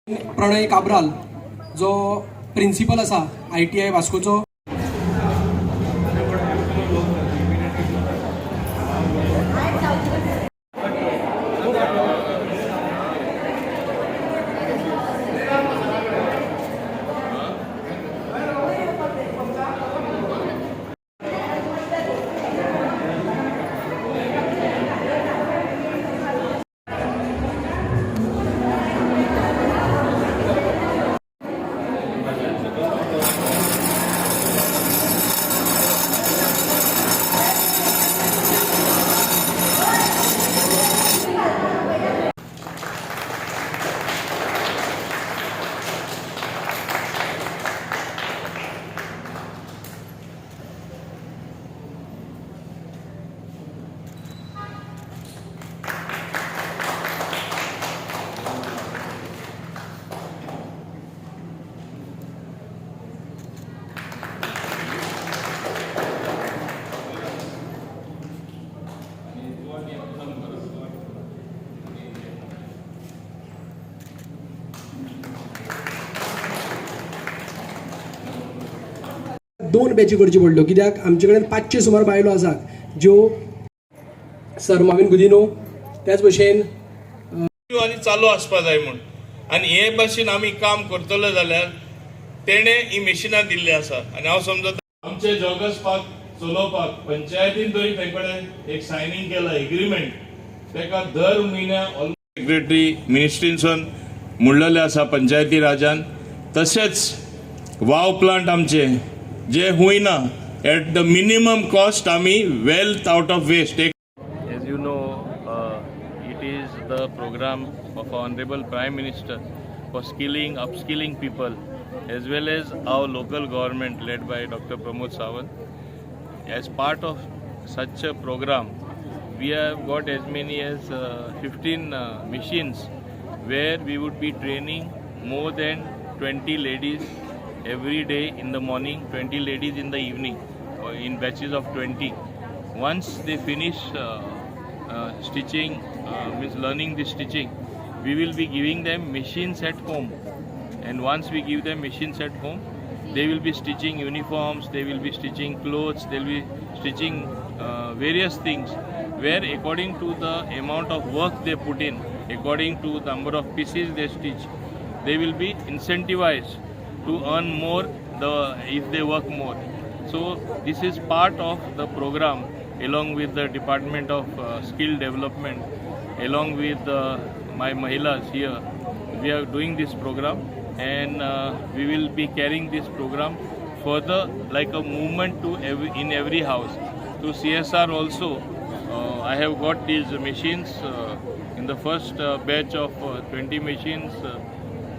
प्रणय काब्राल जो प्रिंसिपल आसा ITI वास्कोचो दोन बॅची करची पडल्यो कित्याक आमचे कडेन 500 सुमार बायलो आसात ज्यो सर माविन गुदिनो त्याच भशेन आनी चालू आसपा जाय म्हूण आनी हे भाशेन आमी काम करतले जाल्यार तेणे ही मशिनां दिल्ली आसा आनी हांव समजता आमचे जॉगर्स पार्क चलोवपाक पंचायतीन तरी ते कडेन एक सायनींग केला एग्रीमेंट तेका दर म्हयन्याक सेक्रेटरी मिनिस्ट्रीनसून म्हणलेले आसा पंचायती राजान तशेंच वाव प्लांट आमचे जे होईना एट द मिनिमम कॉस्ट आमी wealth out of waste. As you know, it is the program of our Honorable Prime Minister for skilling, upskilling people, as well as our local government led by Dr. Pramod Sawant. As part of such a program, we have got as many as 15 machines where we would be training more than 20 ladies every day in the morning, 20 ladies in the evening, in batches of 20. Once they finish stitching, means learning the stitching, we will be giving them machines at home. And once we give them machines at home, they will be stitching uniforms, they will be stitching clothes, they will be stitching various things, where according to the amount of work they put in, according to the number of pieces they stitch, they will be incentivized to earn more if they work more. So this is part of the program along with the Department of Skill Development, along with my Mahilas here. We are doing this program and we will be carrying this program further like a movement in every house. To CSR also, I have got these machines. In the first batch of 20 machines,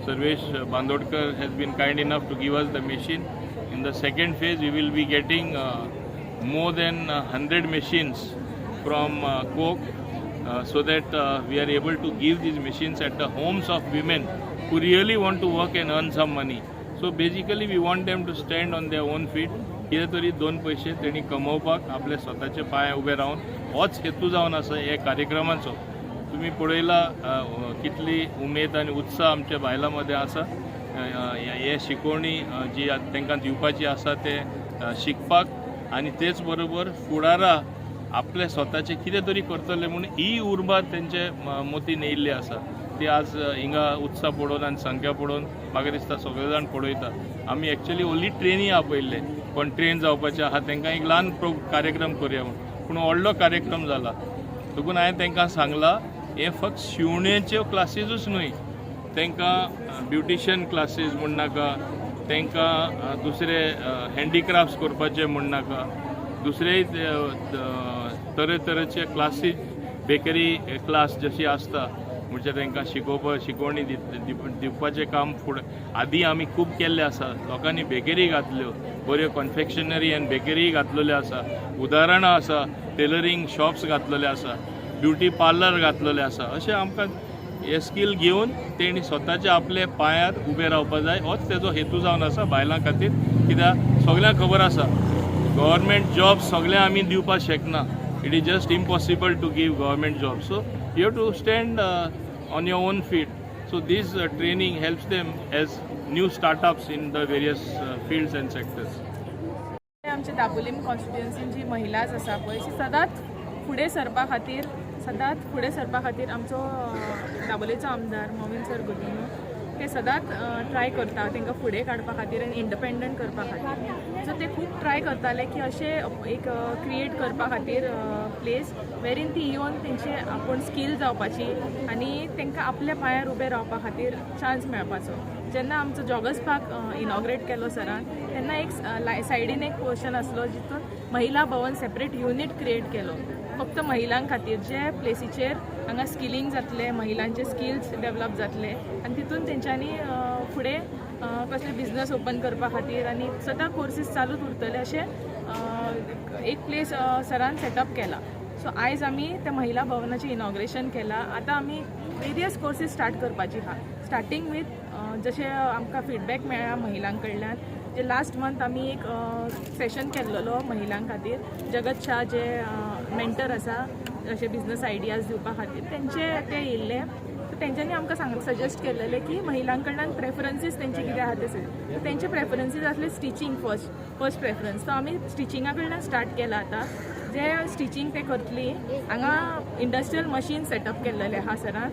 Sarvesh Bandodkar has been kind enough to give us the machine. In the second phase, we will be getting more than 100 machines from Coke, so that we are able to give these machines at the homes of women who really want to work and earn some money. So basically, we want them to stand on their own feet. कितें तरी दोन पैसे तेणी कमोवपाक आपले स्वताचे पांय उबे रावन होच हेतू जावन आसा हे कार्यक्रमाचो. तुम्ही पळयला कितली उमेद आनी उत्साह आमच्या बायलां मदें आसा हे शिकवणी जी तांकां दिवपाची आसा ते शिकपाक आनी तेच बरोबर फुडारा आपले स्वताचे कितें तरी करतले म्हूण ही उर्बा तेंचे मोतीन येयल्ली आसा. ती आज हिंगा उत्साह पळोवन आनी संख्या पळोवन म्हाका दिसता सगळे जाण पळयता. आमी एक्चुअली ओन्ली ट्रेनी आपयल्ले पण ट्रेन जावपाचे आहा तांकां एक ल्हान कार्यक्रम करुया म्हूण पूण व्हडलो कार्यक्रम जाला देखून हांवें तांकां सांगलां हे फक्त शिवणेच्यो क्लासीसूच न्हय तांकां ब्युटिशियन क्लासीस म्हूण नाका तांकां दुसरे हँडिक्राफ्ट्स करपाचे म्हूण नाका दुसरे तरेतरेचे क्लासीस बेकरी क्लास जशी आसता म्हणजे तांकां शिकवणी दिवपाचें काम फुडें आदीं आमी खूब केल्लें आसा. लोकांनी बेकरी घातल्यो बऱ्यो कन्फेक्शनरी आनी बेकरी घातलेल्यो आसा. उदाहरणां आसा टेलरींग शॉप्स घातलेले आसा ब्युटी पार्लर घातलेले आसा. अशें आमकां हे स्कील घेवन तेणी स्वताचे आपले पांयार उबे रावपा जाय होच तेजो हेतू जावन आसा बायलां खातीर. कित्याक सगळ्यांक खबर आसा गव्हर्मेंट जॉब सगळे आमी दिवपाक शकना. It is just impossible to give government job. So you have to stand on your own feet. So this training helps them as new startups in the various fields and sectors. आमचे दाबोलीम कॉन्स्टिट्युएन्सीन जी महिलाज आसा पळय ती सदांच फुडें सरपा खातीर आमचो दाबोलेचो आमदार Momin sir Gudino ते सदांच ट्राय करता तांकां फुडें काडपा खातीर आनी इंडिपेंडंट करपा खातीर. सो ते खूब ट्राय करताले की अशें एक क्रिएट करपा खातीर प्लेस वेरीन ती येवन तेंचे आपूण स्कील जावपाची आनी तांकां आपल्या पांयार उबे रावपा खातीर चान्स मेळपाचो. जेन्ना आमचो जॉगर्स पार्क इनॉग्रेट केलो सरान तेन्ना एक सायडीन एक पोर्शन आसलो जितून महिला भवन सेपरेट युनीट क्रिएट केलो फक्त महिलां खातीर, जे प्लेसीचेर हांगा स्किलींग जातले, महिलांचे स्किल्स डेवलप जातले आनी तितून तेंच्यांनी फुडें कसले बिझनस ओपन करपा खातीर आनी सदां कोर्सीस चालूच उरतले अशें एक प्लेस सरान सेटअप केला. सो आयज आमी त्या महिला भवनाचें इनॉग्रेशन केलां. आतां आमी वेरियस कोर्सीस स्टार्ट करपाची आहा, स्टार्टींग वीथ जशें आमकां फिडबॅक मेळ्ळा महिलां कडल्यान. जे लास्ट मंथ आमी एक सेशन केल्लो महिलां खातीर. जगत शाह जे मेंटर आसा अशे बिझनस आयडियाज दिवपा खातीर ते येयल्ले. सो तेंच्यांनी आमकां सजेस्ट केल्लें की महिलां कडल्यान प्रेफरन्सीस तेंचे कितें आहा ते तेंचे प्रेफरन्सीस आसले स्टिचींग फर्स्ट प्रेफरन्स. सो आमी स्टिचिंगा कडल्यान स्टार्ट केला आतां. जे स्टिचींग ते करतली हांगा इंडस्ट्रियल मशीन सेटअप केल्लेले आहा सरान.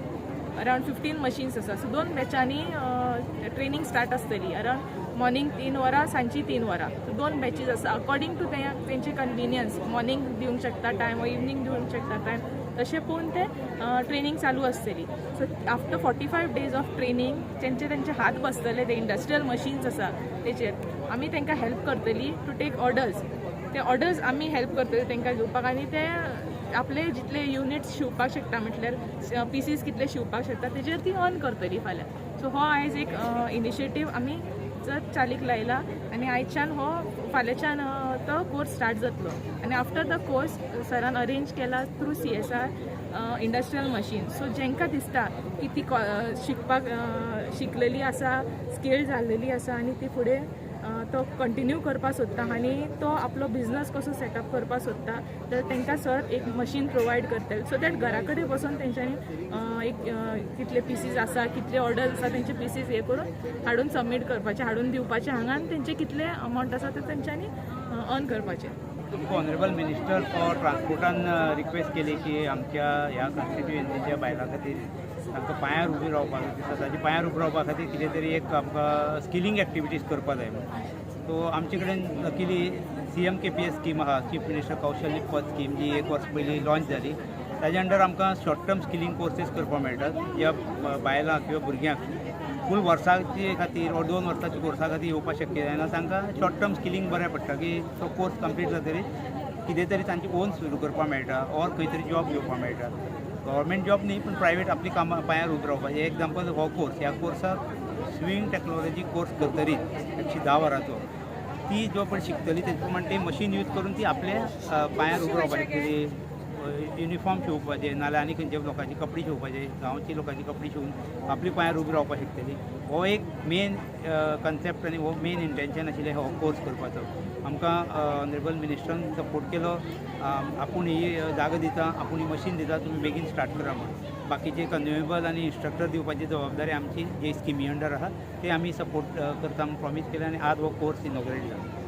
अरावंड 15 मशीन्स आसा. सो 2 बॅचांनी ट्रेनींग स्टार्ट आसतली. अरावंड मॉर्निंग 3 वरां सांजची 3 वरां. सो 2 बॅचीस आसा अकॉर्डिंग टू तेंचे कन्विनियन्स. मॉर्निंग दिवंक शकता टायम वा इवनिंग दिवंक शकता टायम, तशें पळोवन ते ट्रेनींग चालू आसतली. So after 45 days of training तेंचे हात बसतले ते इंडस्ट्रियल मशीन्स आसा तेचेर. आमी तेंकां हेल्प करतली टू टेक ऑर्डर्स. ते ऑर्डर्स आमी हेल्प करतली तेंकां घेवपाक आनी ते आपले जितले युनिट्स शिवपाक शकता म्हटल्यार पीसीस कितले शिवपाक शकता तेजेर ती अर्न करतली फाल्यां. सो हो आयज एक इनिशिएटीव आमी चालीक लायला आनी आयजच्यान हो फाल्यांच्यान तो कोर्स स्टार्ट जातलो. आनी आफ्टर द कोर्स सरान अरेंज केला through CSR industrial machine. So जेंकां दिसता की ती शिकलेली आसा, स्किल्ड जाल्लेली आसा आनी ती फुडें तो कंटिन्यू करपा सोदता आनी तो आपलो बिझनस कसो सेटअप करपा सोदता तर तांकां सर एक मशीन प्रोवायड करतले. सो दॅट घरा कडेन बसून तेंच्यांनी एक कितले पीसीस आसा, कितले ऑर्डर्स आसा तेंचे पीसीस हे करून हाडून सबमीट करपाचे, हाडून दिवपाचे हांगा आनी तेंचे कितले अमावंट आसा ते तेंच्यांनी अर्न करपाचे. तुमकां ऑनरेबल मिनिस्टर फॉर ट्रान्सपोर्टान रिक्वेस्ट केली की आमच्या ह्या कॉन्स्टिट्युएन्सीच्या बायलां खातीर तांकां पांयार उबी रावपाक स्वताच्या पांयार उबी रावपा खातीर कितें तरी एक आमकां स्किलींग एक्टिविटीज करपा जाय म्हणून. सो आमचे कडेन लकिली CM KPS स्कीम आहा, चीफ मिनिस्टर कौशल्य पद स्कीम, जी 1 वर्स पयलीं लॉन्च जाली. ताजे अंडर आमकां शॉर्ट टर्म स्किलींग कोर्सीस करपाक मेळटात. ह्या बायलांक किंवा भुरग्यांक फूल वर्साचे खातीर वा 2 वर्साच्या कोर्सा खातीर येवपाक शक्य जायना. तांकां शॉर्ट टर्म स्किलींग बरें पडटा की तो कोर्स कंप्लीट जातकीर कितें तरी तांची ओन सुरू करपाक मेळटा ऑर खंय तरी जॉब घेवपाक मेळटा. गव्हर्मेंट जॉब न्ही पूण प्रायवेट आपली कामां पांयार उबी रावपाचें. एग्जाम्पल हो कोर्स, ह्या कोर्साक स्विंग टॅक्नॉलॉजी कोर्स करतरीत 110 वरांचो ती जो पण शिकतली तेजे प्रमाणे ते मशीन यूज करून ती आपल्या पांयार उबी रावपाक शकतली. युनिफॉर्म शिवपाचे नाल्यार आनी खंयचे लोकांची कपडे शिवपाचे, गांवची लोकांची कपडे शिवून आपली पांयार उबी रावपाक शकतली. हो एक मेन कन्सेप्ट आनी हो मेन इंटेंशन आशिल्लें हो कोर्स करपाचो. आमकां ऑनरेबल मिनिस्टरान सपोर्ट केलो. आपूण ही जागा दिता, आपूण ही मशीन दिता, तुमी बेगीन स्टार्ट करा म्हणून. बाकीचे कन्ज्युमेबल आनी इंस्ट्रक्टर दिवपाची जबाबदारी आमची जे स्किमी अंडर आहा ते आमी सपोर्ट करता म्हणून प्रॉमीस केलें आनी आज हो कोर्स इनॉग्रेट जाला.